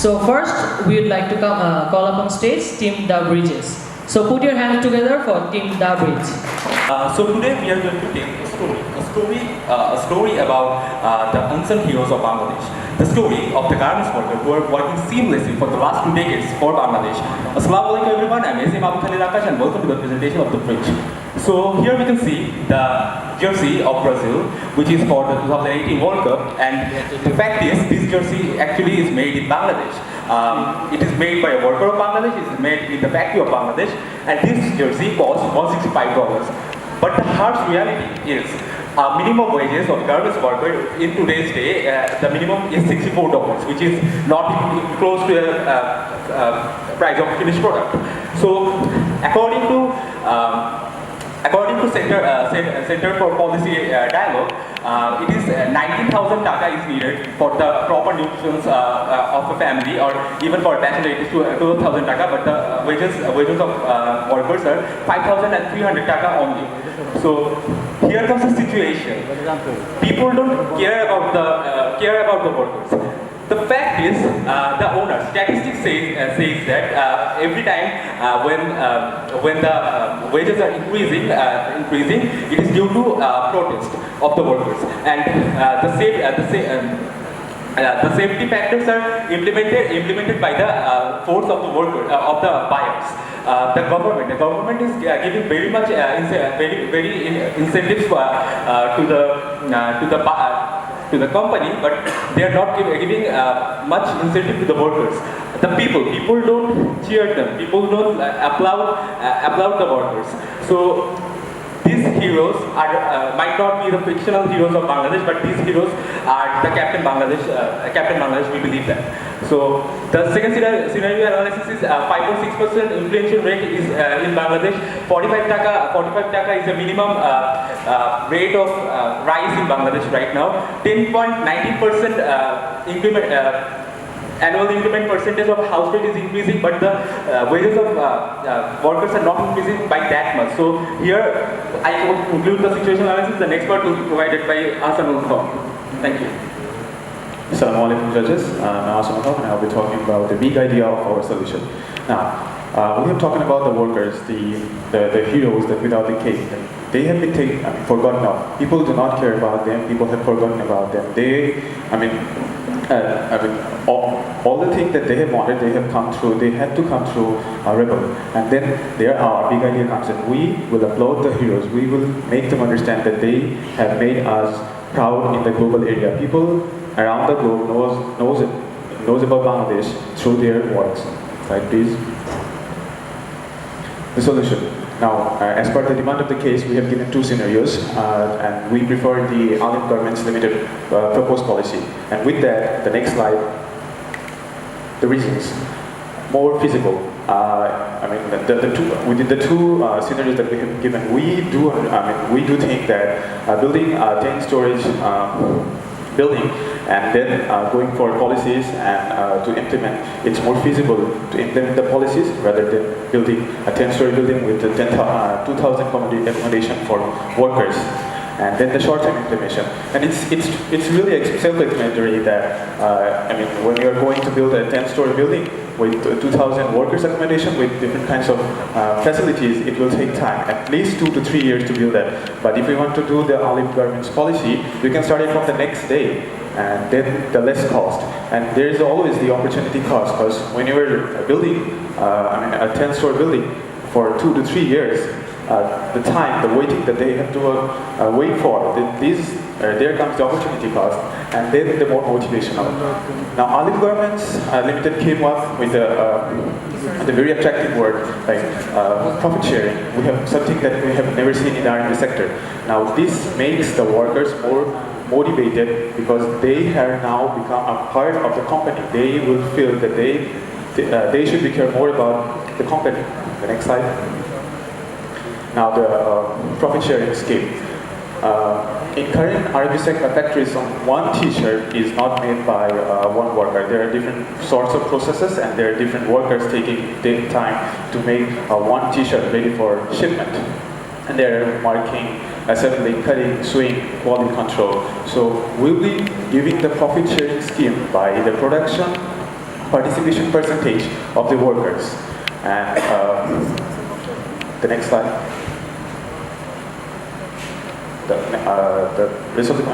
So first, we would like to call up on stage Team The Bridges. So put your hands together for Team The Bridge. So today we are going to take a story about the unsung heroes of Bangladesh. The story of the garments workers who are working seamlessly for the last 2 decades for Bangladesh. Assalamu alaikum everyone, I'm Azim Abu Khalid Akash and welcome to the presentation of the bridge. So here we can see the jersey of Brazil, which is for the 2018 World Cup, and the fact is this jersey actually is made in Bangladesh. It is made by a worker of Bangladesh, it is made in the factory of Bangladesh, and this jersey costs $165. But the harsh reality is minimum wages of garments worker in today's day, the minimum is $64, which is not even close to the price of finished product. So according to Center for Policy Dialogue, it is 19,000 taka is needed for the proper nutrition of a family, or even for a bachelor it is 12,000 taka, but the wages of workers are 5,300 taka only. So here comes the situation. People don't care about the workers. The fact is, the owner, statistics says that every time when the wages are increasing, it is due to protest of the workers, and the safety factors are implemented by the force of the worker of the buyers. The government is giving very much very incentives to the company, but they are not giving much incentive to the workers. The people don't cheer them. People don't applaud the workers. So these heroes might not be the fictional heroes of Bangladesh, but these heroes are the Captain Bangladesh. We believe that. So the second scenario analysis is 5.6% inflation rate is in Bangladesh. 45 taka is the minimum rate of rice in Bangladesh right now. 10.19% annual increment percentage of house rate is increasing, but the wages of workers are not increasing by that much. So here I will conclude the situation analysis. The next part will be provided by Hasan Ulkha. Thank you. Assalamu alaikum judges, I'm Hasan Ulkha and I'll be talking about the big idea of our solution. Now, we have talking about the workers, the heroes that without the cake. They have been forgotten of. People do not care about them. People have forgotten about them. All the things that they have wanted, they have come through. They had to come through a rebel, and then there our big idea comes in. We will applaud the heroes. We will make them understand that they have made us proud in the global area. People around the globe knows about Bangladesh through their works. Right, please. The solution. Now, as per the demand of the case, we have given 2 scenarios, and we prefer the Olive Garments Limited proposed policy. And with that, the next slide, the reasons. More feasible. Within the two scenarios that we have given, we do think that building a 10-storage building and then going for policies and to implement, it's more feasible to implement the policies rather than building a 10-story building with 2,000 accommodation for workers. And then the short-term implementation. And it's really self-explanatory that, when you're going to build a 10-story building with 2,000 workers accommodation with different kinds of facilities, it will take time, at least 2 to 3 years to build that. But if we want to do the Olive Garments policy, you can start it from the next day, and then the less cost. And there is always the opportunity cost, because when you're building a 10-story building for 2 to 3 years, the waiting that they have to wait for, there comes the opportunity cost, and then the more motivational. Now, Olive Garments Limited came up with a very attractive word like profit sharing. We have something that we have never seen in the R&D sector. Now, this makes the workers more motivated because they have now become a part of the company. They will feel that they should care more about the company. The next slide. Now the profit sharing scheme. In current R&D sector factories, one t-shirt is not made by one worker. There are different sorts of processes, and there are different workers taking time to make one t-shirt ready for shipment. And they're marking, assembling, cutting, sewing, quality control. So we'll be giving the profit sharing scheme by the production participation percentage of the workers. And the next slide. The rest of the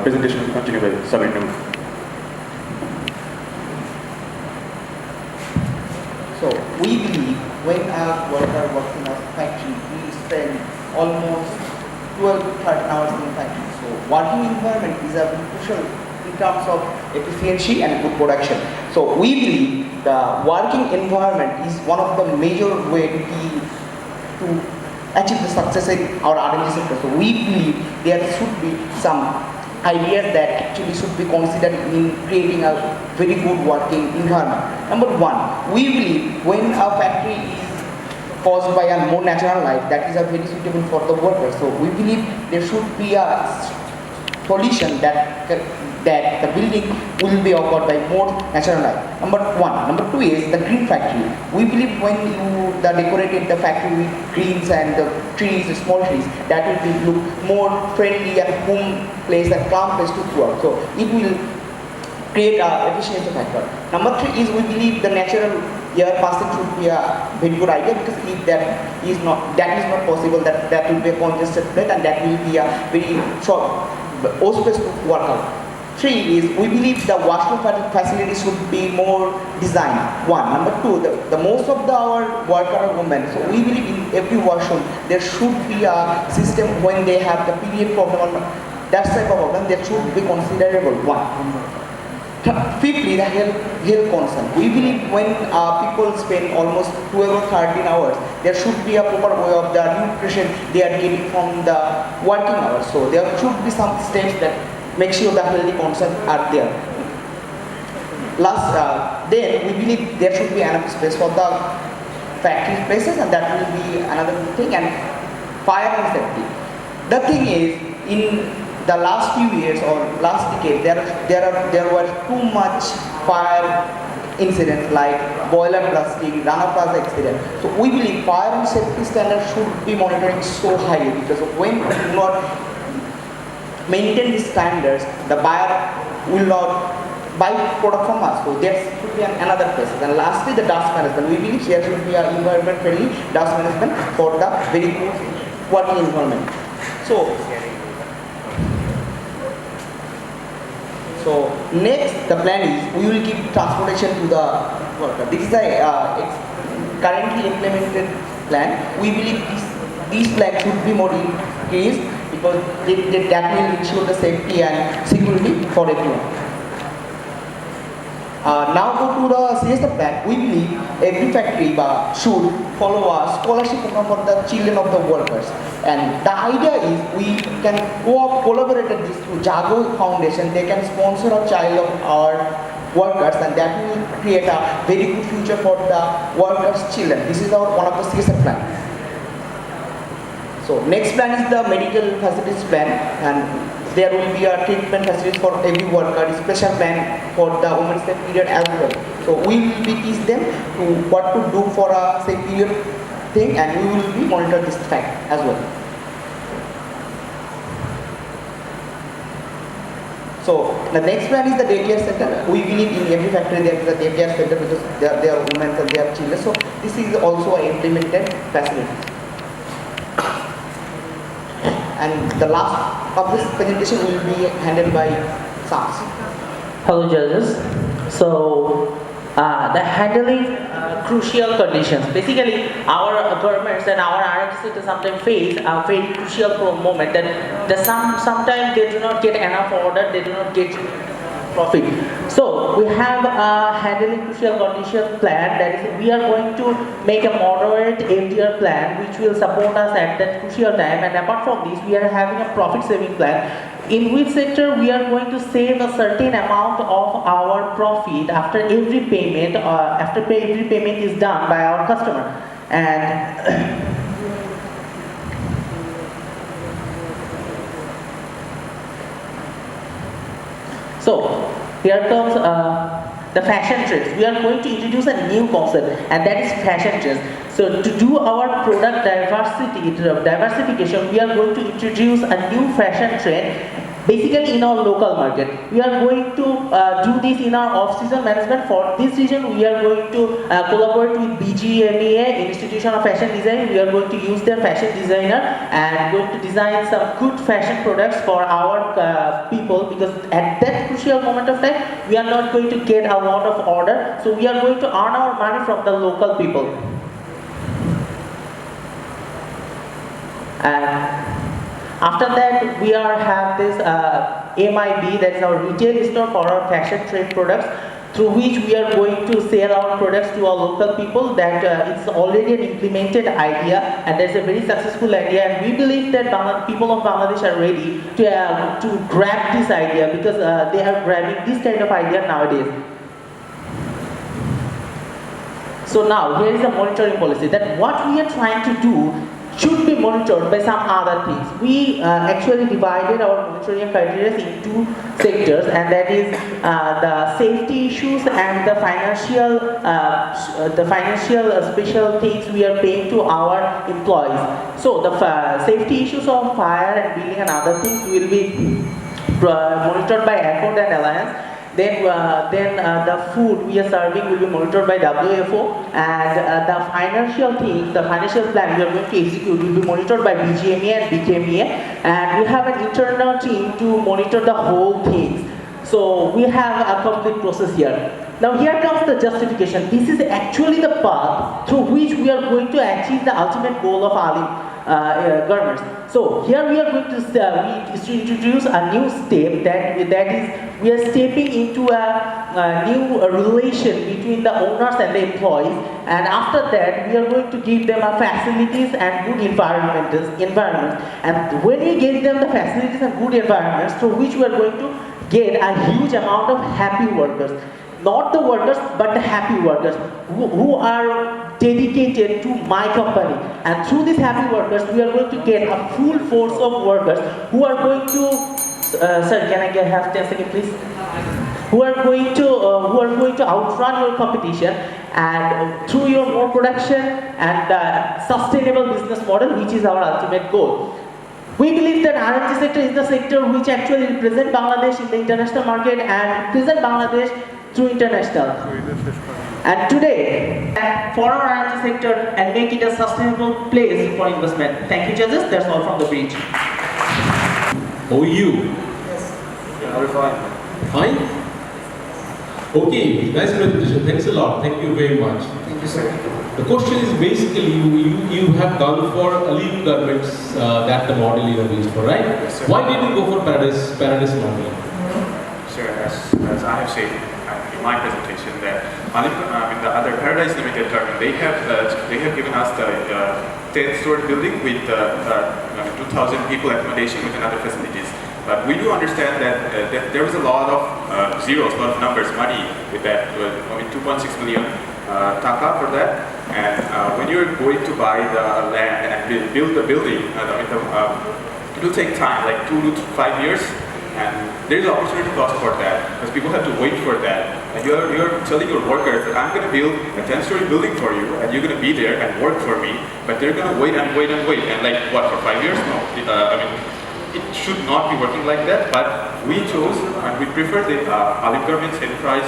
presentation will continue with Sabir Noor. So we believe when a worker works in a factory, we spend almost 12 to 13 hours in the factory. So working environment is a very crucial in terms of efficiency and good production. So we believe the working environment is one of the major way to achieve the success in our R&D sector. So we believe there should be some ideas that actually should be considered in creating a very good working environment. Number one, we believe when a factory is caused by a more natural light, that is a very suitable for the workers. So we believe there should be a solution that the building will be occurred by more natural light. Number one. Number two is the green factory. We believe when you decorated the factory with greens and the trees, the small trees, that will be look more friendly and home place and calm place to work. So it will create a efficiency factor. Number three is we believe the natural air passing should be a very good idea, because if that is not possible, that will be a congested place and that will be a very short space to work out. Three is we believe the washroom facility should be more designed. One. Number two, the most of our workers are women. So we believe in every washroom there should be a system when they have the period problem or that type of problem, that should be considerable. One. Fifthly, the health concern. We believe when people spend almost 12 or 13 hours, there should be a proper way of the nutrition they are getting from the working hours. So there should be some steps that make sure the healthy concerns are there. Last, then we believe there should be enough space for the factory places, and that will be another good thing. And fire and safety. The thing is, in the last few years or last decade, there were too much fire incidents like boiler blasting, Rana Plaza accident. So we believe fire and safety standards should be monitored so highly, because when we do not maintain these standards, the buyer will not buy product from us. So there should be another process. And lastly, the dust management. We believe there should be an environment-friendly dust management for the very good working environment. So next, the plan is we will give transportation to the worker. This is a currently implemented plan. We believe these plans should be more increased, because that will ensure the safety and security for everyone. Now go to the CSR plan. We believe every factory should follow a scholarship program for the children of the workers. And the idea is we can collaborate this through Jago Foundation. They can sponsor a child of our workers, and that will create a very good future for the workers' children. This is one of the CSR plan. So next plan is the medical facilities plan, and there will be a treatment facilities for every worker, a special plan for the women's safe period as well. So we will teach them to what to do for a safe period thing, and we will be monitor this fact as well. So the next plan is the daycare center. We believe in every factory there is a daycare center, because they are women and they are children. So this is also an implemented facility. And the last of this presentation will be handled by Sams. Hello judges. So the handling crucial conditions. Basically, our governments and our R&D sector sometimes face a very crucial moment that sometimes they do not get enough order, they do not get profit. So we have a handling crucial condition plan, that is we are going to make a moderate FDR plan which will support us at that crucial time, and apart from this we are having a profit saving plan in which sector we are going to save a certain amount of our profit after every payment, every payment is done by our customer. And so here comes the fashion trends. We are going to introduce a new concept, and that is fashion trends. So to do our product diversification, we are going to introduce a new fashion trend basically in our local market. We are going to do this in our off-season management. For this region, we are going to collaborate with BGMEA, Institution of Fashion Design. We are going to use their fashion designer and going to design some good fashion products for our people, because at that crucial moment of time, we are not going to get a lot of order. So we are going to earn our money from the local people. And after that, we have this MIB, that is our retail store for our fashion trade products, through which we are going to sell our products to our local people. That it's already an implemented idea, and that's a very successful idea. And we believe that people of Bangladesh are ready to grab this idea, because they are grabbing this kind of idea nowadays. So now, here is a monitoring policy, that what we are trying to do should be monitored by some other things. We actually divided our monitoring criteria in two sectors, and that is the safety issues and the financial special things we are paying to our employees. So the safety issues of fire and building and other things will be monitored by Accord and Alliance. Then the food we are serving will be monitored by WFO, and the financial things, the financial plan we are going to execute will be monitored by BGMEA and BKMEA, and we have an internal team to monitor the whole things. So we have a complete process here. Now here comes the justification. This is actually the path through which we are going to achieve the ultimate goal of Alim garments. So here we are going to introduce a new step, that is we are stepping into a new relation between the owners and the employees, and after that we are going to give them facilities and good environments. And when we give them the facilities and good environments, through which we are going to get a huge amount of happy workers. Not the workers, but the happy workers who are dedicated to my company. And through these happy workers, we are going to get a full force of workers who are going to, sir, can I have 10 seconds please? Who are going to outrun your competition, and through your more production and sustainable business model, which is our ultimate goal. We believe that R&D sector is the sector which actually represents Bangladesh in the international market and represent Bangladesh through international. And today, for our R&D sector and make it a sustainable place for investment. Thank you, judges. That's all from the bridge. How are you? Yes. We're fine. Fine? Okay, nice presentation. Thanks a lot. Thank you very much. Thank you, sir. The question is basically you have gone for Alim garments that the model you have used for, right? Yes, sir. Why didn't you go for Paradise model? Sure, as I have said in my presentation, that the other Paradise Limited garment, they have given us the 10-story building with 2,000 people accommodation with another facilities. But we do understand that there was a lot of zeros, a lot of numbers, money with that, with 2.6 million taka for that. And when you're going to buy the land and build the building, it will take time, like 2 to 5 years. And there is opportunity cost for that, because people have to wait for that. And you're telling your workers that I'm going to build a 10-story building for you, and you're going to be there and work for me, but they're going to wait and wait and wait. And like, what, for 5 years? No. It should not be working like that, but we chose and we prefer the Alim Garments enterprise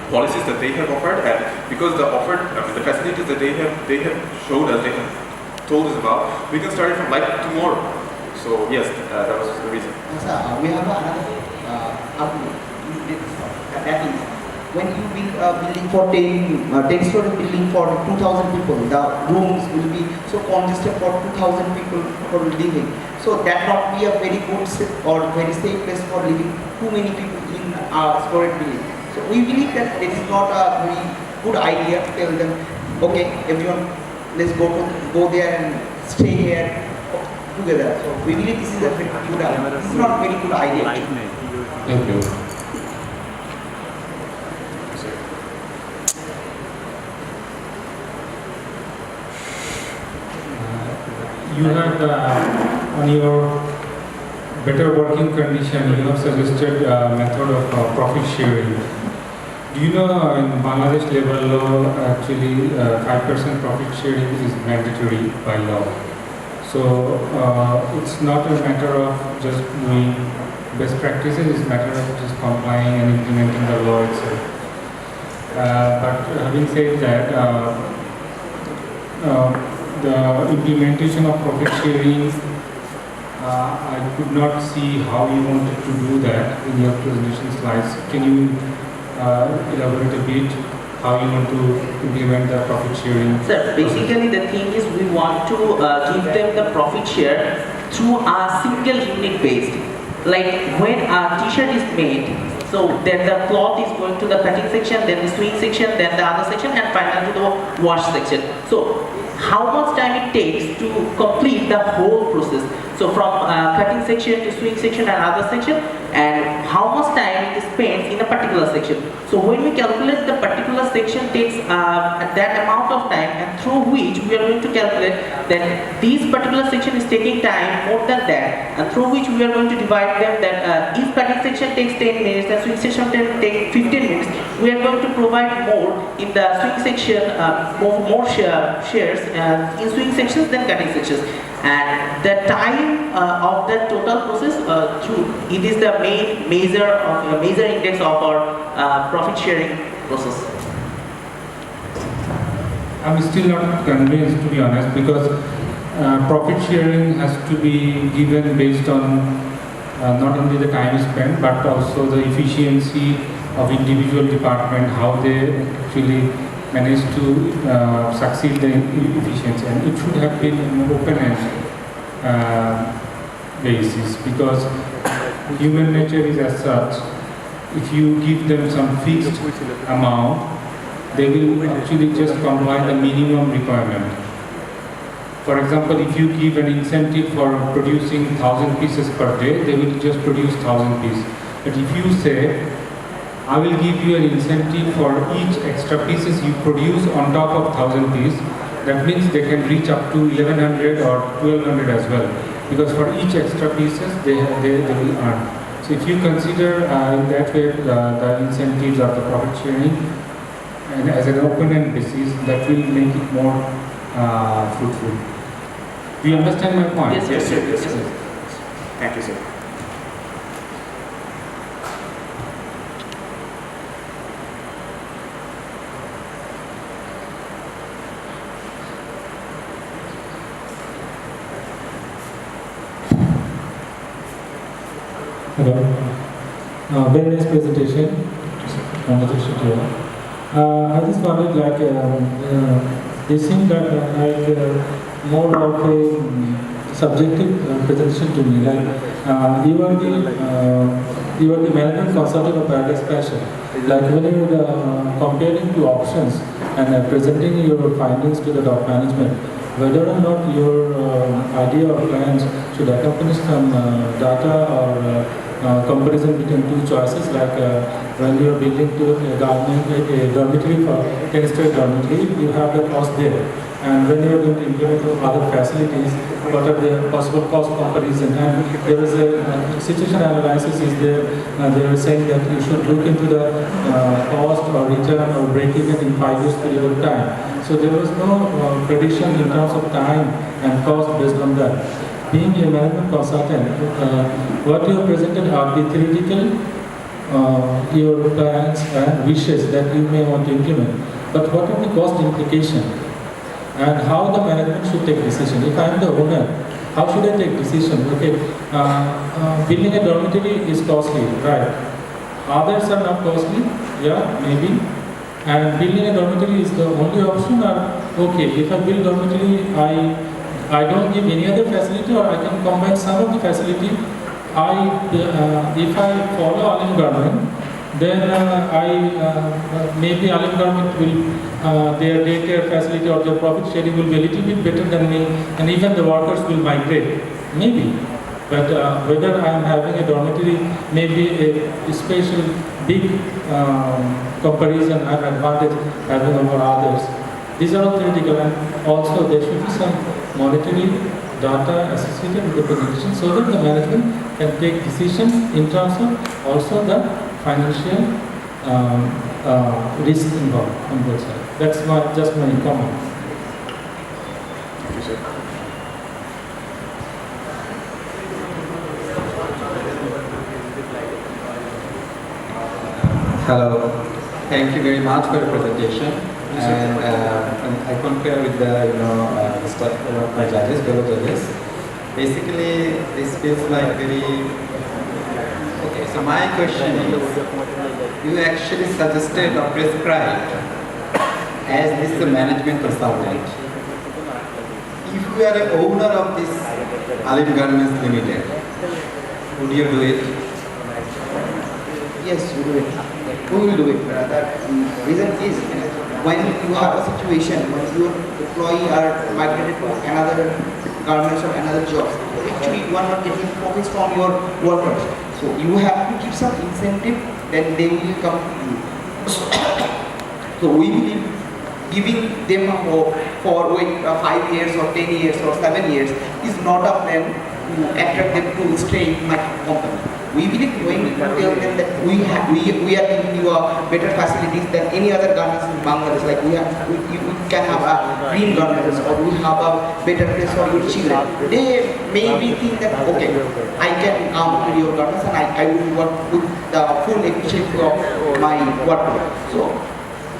policies that they have offered, and because the the facilities that they have showed us, they have told us about, we can start it from like tomorrow. So yes, that was the reason. Sir, we have another argument. That is, when you build a building for 10-story building for 2,000 people, the rooms will be so congested for 2,000 people for living. So that not be a very good or very safe place for living too many people in a storage building. So we believe that it is not a very good idea to tell them, okay, everyone, let's go there and stay here together. So we believe this is a very good idea. This is not a very good idea. Thank you. You have on your better working condition, you have suggested a method of profit sharing. Do you know in Bangladesh labor law, actually 5% profit sharing is mandatory by law. So it's not a matter of just doing best practices. It's a matter of just complying and implementing the law itself. But having said that, the implementation of profit sharing, I could not see how you wanted to do that in your presentation slides. Can you elaborate a bit how you want to implement the profit sharing? Sir, basically the thing is we want to give them the profit share through a single unit based. Like when a t-shirt is made, so then the cloth is going to the cutting section, then the sewing section, then the other section, and finally to the wash section. So how much time it takes to complete the whole process? So from cutting section to sewing section and other section, and how much time it is spent in a particular section. So when we calculate the particular section takes that amount of time, and through which we are going to calculate that this particular section is taking time more than that, and through which we are going to divide them that if cutting section takes 10 minutes and sewing section takes 15 minutes, we are going to provide more in the sewing section, more shares in sewing sections than cutting sections. And the time of the total process, it is the main major index of our profit sharing process. I'm still not convinced, to be honest, because profit sharing has to be given based on not only the time spent but also the efficiency of individual department, how they actually manage to succeed the efficiency, and it should have been an open-end basis, because human nature is as such. If you give them some fixed amount, they will actually just comply the minimum requirement. For example, if you give an incentive for producing 1,000 pieces per day, they will just produce 1,000 pieces. But if you say, I will give you an incentive for each extra pieces you produce on top of 1,000 pieces, that means they can reach up to 1,100 or 1,200 as well. Because for each extra pieces, they will earn. So if you consider in that way the incentives of the profit sharing, and as an open-end basis, that will make it more fruitful. Do you understand my point? Yes, Yes, sir. sir. Yes, sir. Thank you, sir. Hello. Very nice presentation. Congratulations to you. I just wanted they seem like more of a subjective presentation to me. You are the management consultant of Paradise Passion. Like when you are comparing two options and presenting your findings to the top management, whether or not your idea or plans should accompany some data or comparison between two choices, like when you are building to a dormitory for 10-story dormitory, you have the cost there. And when you are going to implement other facilities, what are the possible cost comparison? And there is a situation analysis is there. They are saying that you should look into the cost or return or break even in 5 years period of time. So there was no prediction in terms of time and cost based on that. Being a management consultant, what you have presented are the theoretical, your plans and wishes that you may want to implement. But what are the cost implications? And how the management should take decision? If I am the owner, how should I take decision? Okay, building a dormitory is costly, right? Others are not costly, yeah, maybe. And building a dormitory is the only option, or okay, if I build dormitory, I don't give any other facility, or I can combine some of the facility. If I follow Alim government, then maybe Alim government will, their daycare facility or their profit sharing will be a little bit better than me, and even the workers will migrate, maybe. But whether I am having a dormitory, maybe a special big comparison and advantage having over others. These are all theoretical, and also there should be some monetary data associated with the presentation so that the management can take decisions in terms of also the financial risk involved on both sides. That's just my comment. Thank you, sir. Hello. Thank you very much for the presentation. And I concur with my judges, fellow judges. Basically, this feels like very. Okay, so my question is, you actually suggested or prescribed as this is a management consultant. If you are an owner of this Alim Garments Limited, would you do it? Yes, we do it. We will do it. The reason is when you have a situation when your employee are migrated to another garments or another job, actually you are not getting profits from your workers. So you have to give some incentive, then they will come to you. So we believe giving them for 5 years or 10 years or 7 years is not a plan to attract them to stay in my company. We believe when we tell them that we are giving you better facilities than any other garments in Bangladesh, like we can have a green garments or we have a better place for your children. They maybe think that okay, I can come to your garments and I will work with the full efficiency of my work. So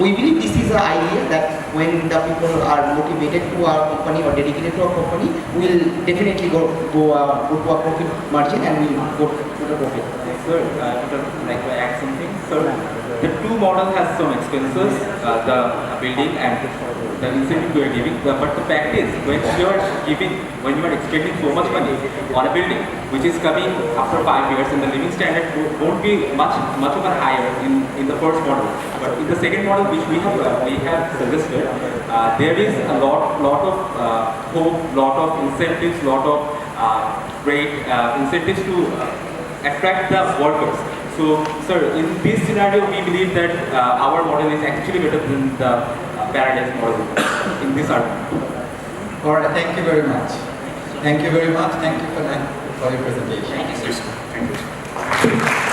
we believe this is an idea that when the people are motivated to our company or dedicated to our company, we'll definitely go to a profit margin and we'll go to the profit. Sir, I would like to add something. Sir, the two model has some expenses, the building and the incentive you are giving. But the fact is, when you are expending so much money on a building, which is coming after 5 years, and the living standard won't be much of a higher in the first model. But in the second model, which we have suggested, there is a lot of hope, lot of incentives, lot of great incentives to attract the workers. So, sir, in this scenario, we believe that our model is actually better than the Paradise model in this argument. All right, thank you very much. Thank you very much. Thank you for your presentation. Thank you, sir. Thank you.